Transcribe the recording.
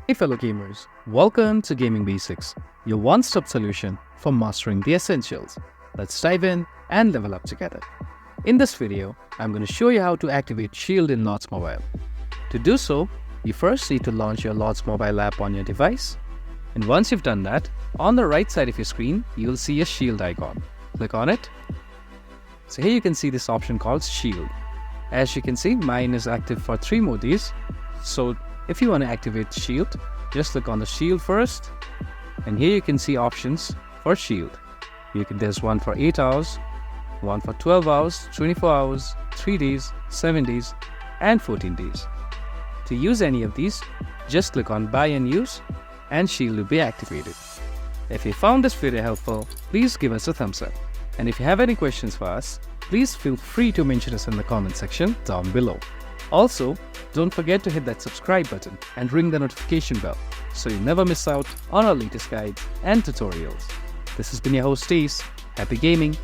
Hey fellow gamers, welcome to Gaming Basics, your one-stop solution for mastering the essentials. Let's dive in and level up together. In this video, I'm going to show you how to activate Shield in Lords Mobile. To do so, you first need to launch your Lords Mobile app on your device. And once you've done that, on the right side of your screen, you'll see a Shield icon. Click on it. So here you can see this option called Shield. As you can see, mine is active for 3 more days. So if you want to activate Shield, just click on the Shield first, and here you can see options for Shield. There's one for 8 hours, one for 12 hours, 24 hours, 3 days, 7 days, and 14 days. To use any of these, just click on Buy and Use, and Shield will be activated. If you found this video helpful, please give us a thumbs up. And if you have any questions for us, please feel free to mention us in the comment section down below. Also, don't forget to hit that subscribe button and ring the notification bell so you never miss out on our latest guides and tutorials. This has been your host Ace. Happy gaming!